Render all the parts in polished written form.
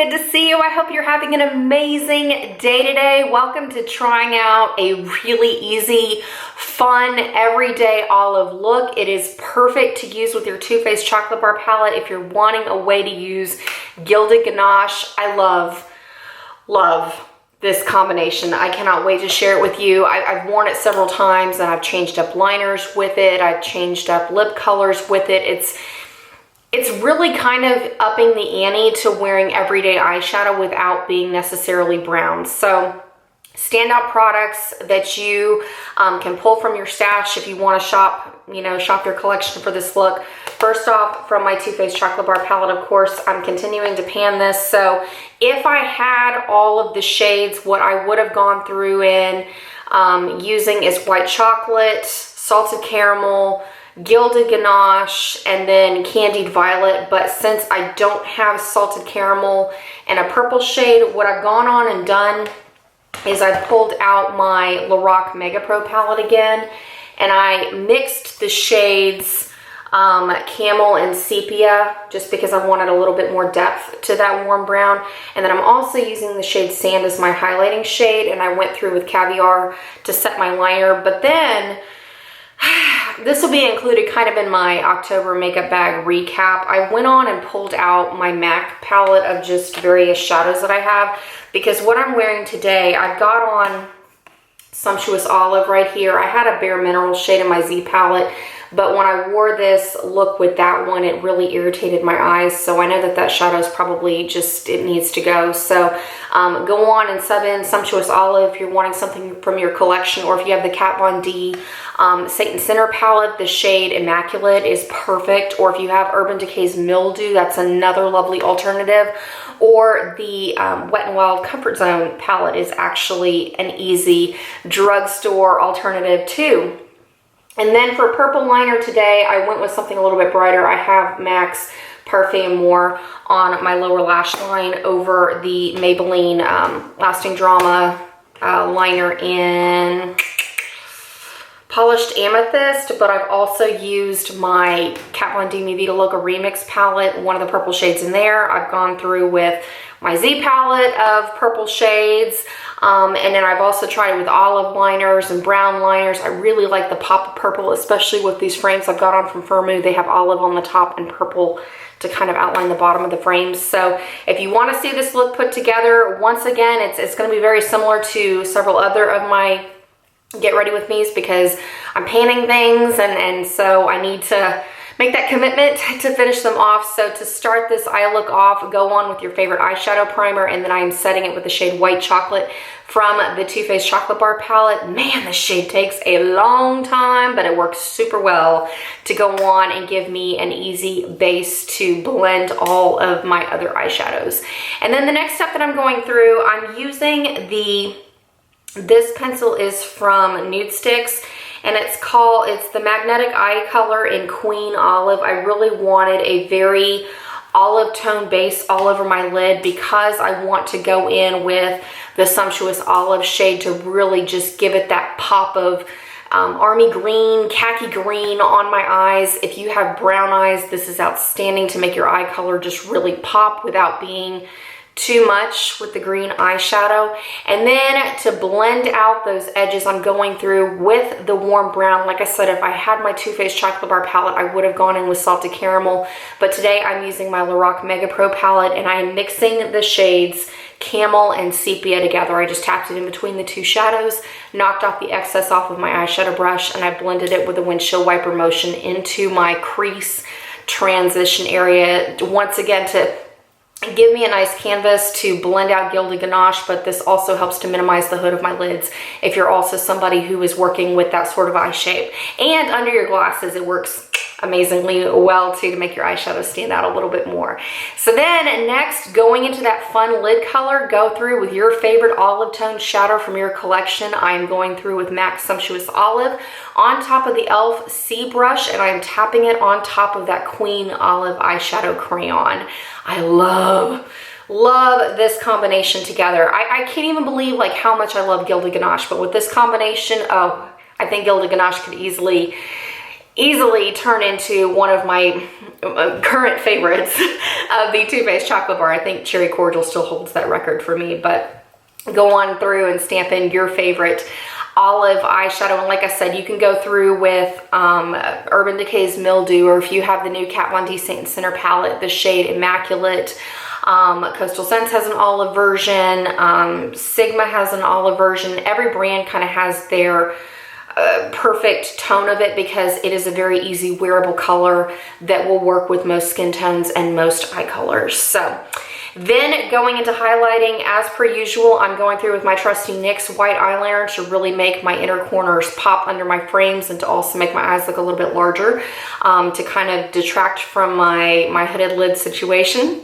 good to see you. I hope you're having an amazing day today. Welcome to trying out a really easy, fun, everyday olive look. It is perfect to use with your Too Faced chocolate bar palette if you're wanting a way to use gilded ganache. I love this combination. I cannot wait to share it with you. I've worn it several times and I've changed up liners with it. I've changed up lip colors with it. It's really kind of upping the ante to wearing everyday eyeshadow without being necessarily brown. So standout products that you can pull from your stash if you want to shop your collection for this look. First off, from my Too Faced chocolate bar palette, of course, I'm continuing to pan this. So if I had all of the shades, what I would have gone through in using is white chocolate, salted caramel, gilded ganache, and then candied violet. But since I don't have salted caramel and a purple shade, what I've gone on and done is I've pulled out my Lorac Mega Pro palette again, and I mixed the shades Camel and Sepia, just because I wanted a little bit more depth to that warm brown. And then I'm also using the shade Sand as my highlighting shade, and I went through with Caviar to set my liner. But then this will be included kind of in my October makeup bag recap. I went on and pulled out my MAC palette of just various shadows that I have, because what I'm wearing today, I've got on Sumptuous Olive right here. I had a Bare Minerals shade in my Z palette, but when I wore this look with that one, it really irritated my eyes. So I know that that shadow is probably just, it needs to go. So go on and sub in Sumptuous Olive if you're wanting something from your collection, or if you have the Kat Von D Satan Center palette, the shade Immaculate is perfect. Or if you have Urban Decay's Mildew, that's another lovely alternative. Or the Wet n Wild Comfort Zone palette is actually an easy drugstore alternative too. And then for purple liner today, I went with something a little bit brighter. I have MAC's Parfait Amour on my lower lash line over the Maybelline Lasting Drama liner in Polished Amethyst, but I've also used my Kat Von D Mi Vida Loca Remix palette, one of the purple shades in there. I've gone through with my Z palette of purple shades, and then I've also tried with olive liners and brown liners. I really like the pop of purple, especially with these frames I've got on from Firmoo. They have olive on the top and purple to kind of outline the bottom of the frames. So if you want to see this look put together, once again, it's going to be very similar to several other of my Get Ready With Me's, because I'm panning things, and so I need to make that commitment to finish them off. So to start this eye look off, go on with your favorite eyeshadow primer, and then I am setting it with the shade White Chocolate from the Too Faced chocolate bar palette. Man, this shade takes a long time, but it works super well to go on and give me an easy base to blend all of my other eyeshadows. And then the next step that I'm going through, I'm using this pencil is from Nude Sticks, and it's the Magnetic Eye Color in Queen Olive. I really wanted a very olive tone base all over my lid, because I want to go in with the Sumptuous Olive shade to really just give it that pop of army green, khaki green on my eyes. If you have brown eyes, this is outstanding to make your eye color just really pop without being too much with the green eyeshadow. And then to blend out those edges, I'm going through with the warm brown. Like I said, if I had my Too Faced chocolate bar palette, I would have gone in with Salted Caramel, but today I'm using my Lorac Mega Pro palette, and I'm mixing the shades Camel and Sepia together. I just tapped it in between the two shadows, knocked off the excess off of my eyeshadow brush, and I blended it with a windshield wiper motion into my crease transition area, once again to give me a nice canvas to blend out gilded ganache, but this also helps to minimize the hood of my lids if you're also somebody who is working with that sort of eye shape. And under your glasses, it works amazingly well too, to make your eyeshadow stand out a little bit more. So then next, going into that fun lid color, go through with your favorite olive tone shadow from your collection. I am going through with MAC Sumptuous Olive on top of the e.l.f. C brush, and I am tapping it on top of that Queen Olive eyeshadow crayon. I love this combination together. I can't even believe like how much I love gilded ganache, but with this combination, oh, I think gilded ganache could easily easily turn into one of my current favorites of the Too Faced chocolate bar. I think Cherry Cordial still holds that record for me, but go on through and stamp in your favorite olive eyeshadow. And like I said, you can go through with Urban Decay's Mildew, or if you have the new Kat Von D Saint Center palette, the shade Immaculate. Coastal Scents has an olive version. Sigma has an olive version. Every brand kind of has their perfect tone of it, because it is a very easy wearable color that will work with most skin tones and most eye colors. So then going into highlighting, as per usual, I'm going through with my trusty NYX white eyeliner to really make my inner corners pop under my frames, and to also make my eyes look a little bit larger, to kind of detract from my hooded lid situation.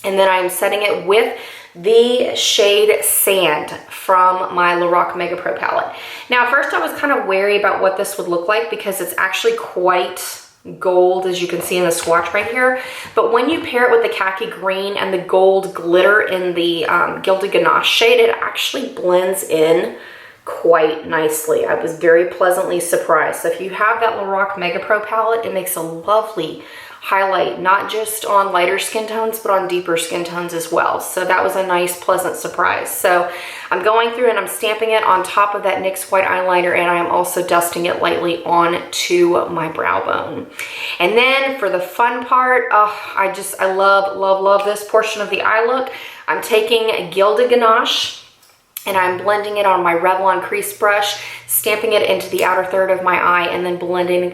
And then I'm setting it with the shade Sand from my Lorac Mega Pro palette. Now, at first I was kind of wary about what this would look like, because it's actually quite gold, as you can see in the swatch right here. But when you pair it with the khaki green and the gold glitter in the Gilded Ganache shade, it actually blends in quite nicely. I was very pleasantly surprised. So if you have that Lorac Mega Pro palette, it makes a lovely highlight, not just on lighter skin tones, but on deeper skin tones as well. So that was a nice, pleasant surprise. So I'm going through and I'm stamping it on top of that NYX white eyeliner, and I am also dusting it lightly onto my brow bone. And then for the fun part, I love this portion of the eye look. I'm taking Gilded Ganache and I'm blending it on my Revlon crease brush, stamping it into the outer third of my eye, and then blending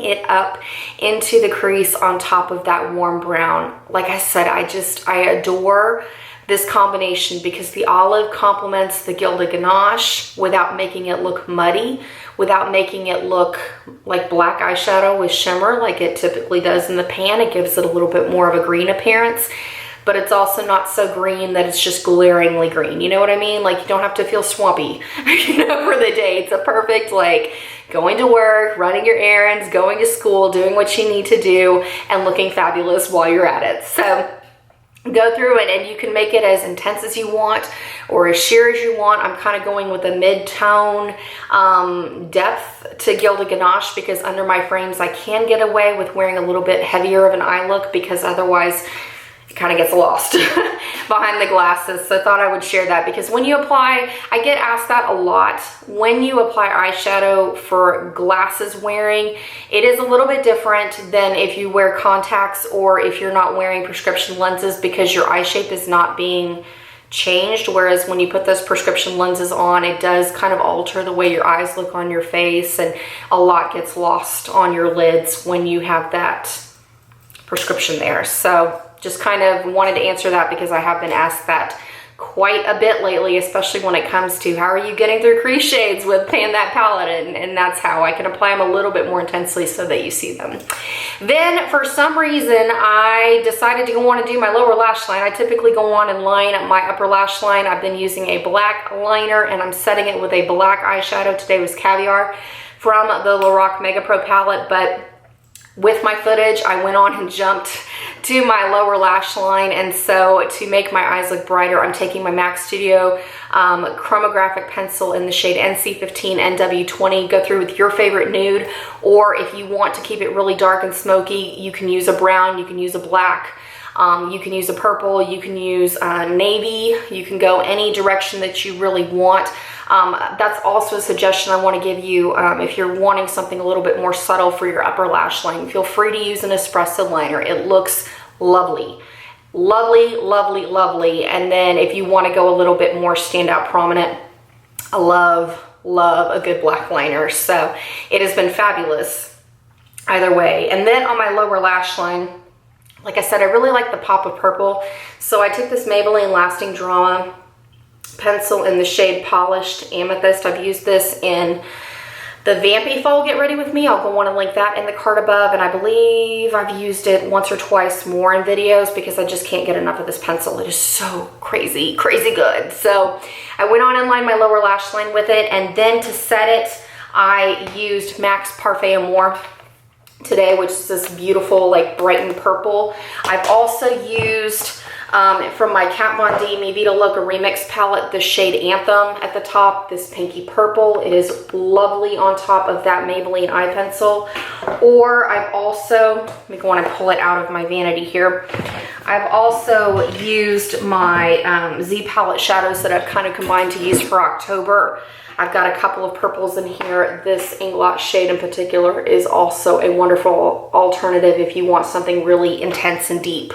it up into the crease on top of that warm brown. Like I said, I adore this combination, because the olive complements the Gilded Ganache without making it look muddy, without making it look like black eyeshadow with shimmer like it typically does in the pan. It gives it a little bit more of a green appearance, but it's also not so green that it's just glaringly green. You know what I mean? Like, you don't have to feel swampy, you know, for the day. It's a perfect, like, going to work, running your errands, going to school, doing what you need to do, and looking fabulous while you're at it. So go through it, and you can make it as intense as you want or as sheer as you want. I'm kind of going with a mid-tone depth to Gilded Ganache, because under my frames I can get away with wearing a little bit heavier of an eye look, because otherwise it kind of gets lost behind the glasses. So I thought I would share that, because when you apply, I get asked that a lot, when you apply eyeshadow for glasses wearing, it is a little bit different than if you wear contacts or if you're not wearing prescription lenses, because your eye shape is not being changed. Whereas when you put those prescription lenses on, it does kind of alter the way your eyes look on your face, and a lot gets lost on your lids when you have that prescription there. So just kind of wanted to answer that, because I have been asked that quite a bit lately, especially when it comes to how are you getting through crease shades with Pan That palette, and that's how I can apply them a little bit more intensely so that you see them. Then for some reason, I decided to go on and do my lower lash line. I typically go on and line my upper lash line. I've been using a black liner, and I'm setting it with a black eyeshadow. Today was Caviar from the Lorac Mega Pro palette, but with my footage, I went on and jumped to my lower lash line, and so to make my eyes look brighter, I'm taking my MAC Studio chromographic pencil in the shade NC15 NW20. Go through with your favorite nude, or if you want to keep it really dark and smoky, you can use a brown, you can use a black, you can use a purple, you can use navy, you can go any direction that you really want. That's also a suggestion I want to give you. If you're wanting something a little bit more subtle for your upper lash line, feel free to use an espresso liner. It looks lovely. Lovely, lovely, lovely. And then if you want to go a little bit more standout prominent, I love a good black liner. So it has been fabulous either way. And then on my lower lash line, like I said, I really like the pop of purple. So I took this Maybelline Lasting Drama pencil in the shade Polished Amethyst. I've used this in the Vampy Fall Get Ready With Me. I'll go on and link that in the card above, and I believe I've used it once or twice more in videos, because I just can't get enough of this pencil. It is so crazy, crazy good. So I went on and lined my lower lash line with it, and then to set it, I used MAC's Parfait Amour today, which is this beautiful, like, brightened purple. I've also used from my Kat Von D Mi Vida Loca Remix palette, the shade Anthem at the top, this pinky purple. It is lovely on top of that Maybelline eye pencil. Or I've also, let me go on and pull it out of my vanity here. I've also used my Z palette shadows that I've kind of combined to use for October. I've got a couple of purples in here. This Inglot shade in particular is also a wonderful alternative if you want something really intense and deep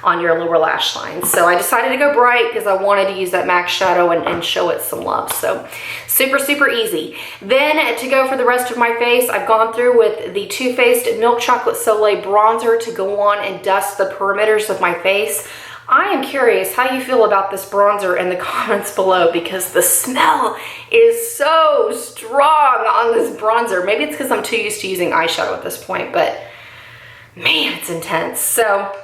on your lower lash line. So I decided to go bright because I wanted to use that MAC shadow and show it some love. So super, super easy. Then to go for the rest of my face, I've gone through with the Too Faced Milk Chocolate Soleil bronzer to go on and dust the perimeters of my face. I am curious how you feel about this bronzer in the comments below, because the smell is so strong on this bronzer. Maybe it's because I'm too used to using eyeshadow at this point, but man, it's intense. So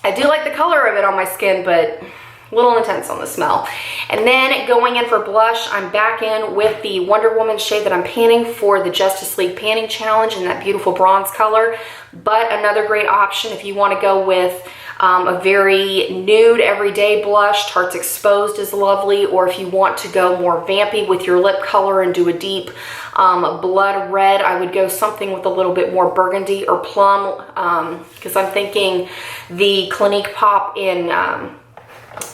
I do like the color of it on my skin, but a little intense on the smell. And then going in for blush, I'm back in with the Wonder Woman shade that I'm panning for the Justice League Panning Challenge in that beautiful bronze color. But another great option if you want to go with a very nude everyday blush. Tarte's Exposed is lovely. Or if you want to go more vampy with your lip color and do a deep blood red, I would go something with a little bit more burgundy or plum, because I'm thinking the Clinique Pop in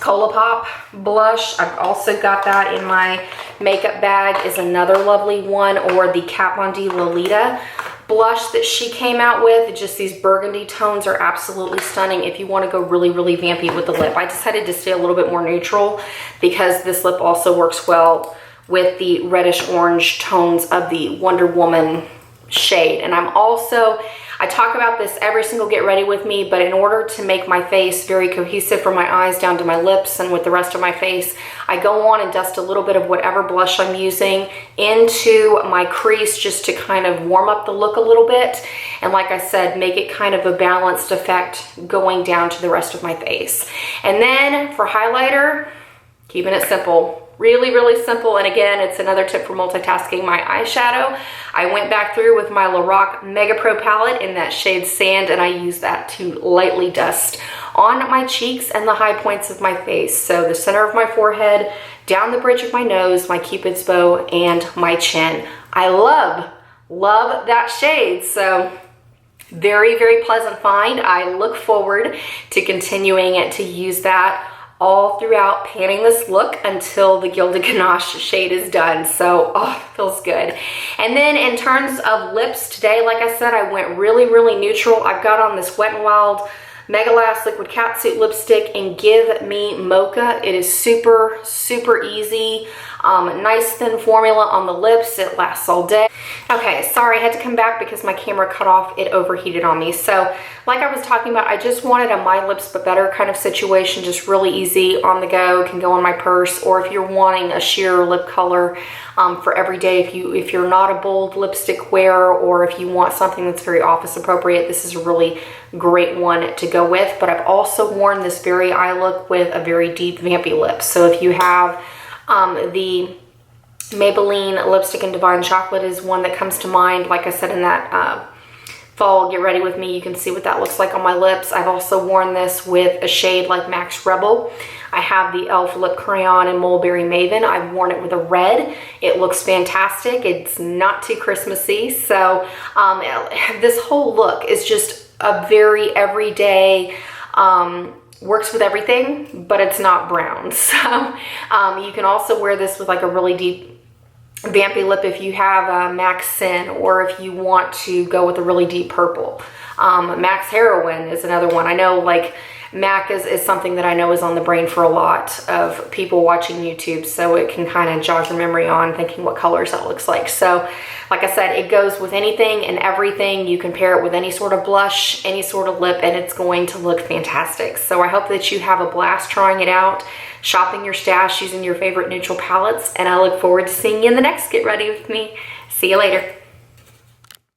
Colourpop blush. I've also got that in my makeup bag, is another lovely one. Or the Kat Von D Lolita blush that she came out with. Just these burgundy tones are absolutely stunning if you want to go really, really vampy with the lip. I decided to stay a little bit more neutral because this lip also works well with the reddish orange tones of the Wonder Woman shade. And I talk about this every single Get Ready With Me, but in order to make my face very cohesive from my eyes down to my lips and with the rest of my face, I go on and dust a little bit of whatever blush I'm using into my crease just to kind of warm up the look a little bit. And like I said, make it kind of a balanced effect going down to the rest of my face. And then for highlighter, keeping it simple. Really, really simple. And again, it's another tip for multitasking my eyeshadow. I went back through with my Lorac Mega Pro palette in that shade Sand, and I use that to lightly dust on my cheeks and the high points of my face. So the center of my forehead, down the bridge of my nose, my Cupid's bow, and my chin. I love that shade. So very, very pleasant find. I look forward to continuing to use that all throughout panning this look until the Gilded Ganache shade is done. So, feels good. And then in terms of lips today, like I said, I went really, really neutral. I've got on this Wet n Wild Mega Lash Liquid Catsuit lipstick in Give Me Mocha. It is super, super easy. Nice thin formula on the lips. It lasts all day. Okay, sorry, I had to come back because my camera cut off. It overheated on me. So like I was talking about, I just wanted a My Lips But Better kind of situation, just really easy on the go, can go in my purse. Or if you're wanting a sheer lip color for every day, if you're not a bold lipstick wearer, or if you want something that's very office appropriate, this is a really great one to go with. But I've also worn this very eye look with a very deep vampy lip. So if you have the Maybelline lipstick in Divine Chocolate is one that comes to mind. Like I said, in that fall Get Ready With Me, you can see what that looks like on my lips. I've also worn this with a shade like Max Rebel. I have the e.l.f. lip crayon in Mulberry Maven. I've worn it with a red. It looks fantastic. It's not too Christmassy. So this whole look is just a very everyday, works with everything, but it's not brown. So you can also wear this with like a really deep vampy lip if you have Max Sin, or if you want to go with a really deep purple. Max Heroine is another one. I know like MAC is something that I know is on the brain for a lot of people watching YouTube, so it can kind of jog your memory on thinking what colors that looks like. So like I said, it goes with anything and everything. You can pair it with any sort of blush, any sort of lip, and it's going to look fantastic. So I hope that you have a blast trying it out, shopping your stash using your favorite neutral palettes, and I look forward to seeing you in the next Get Ready With Me. See you later.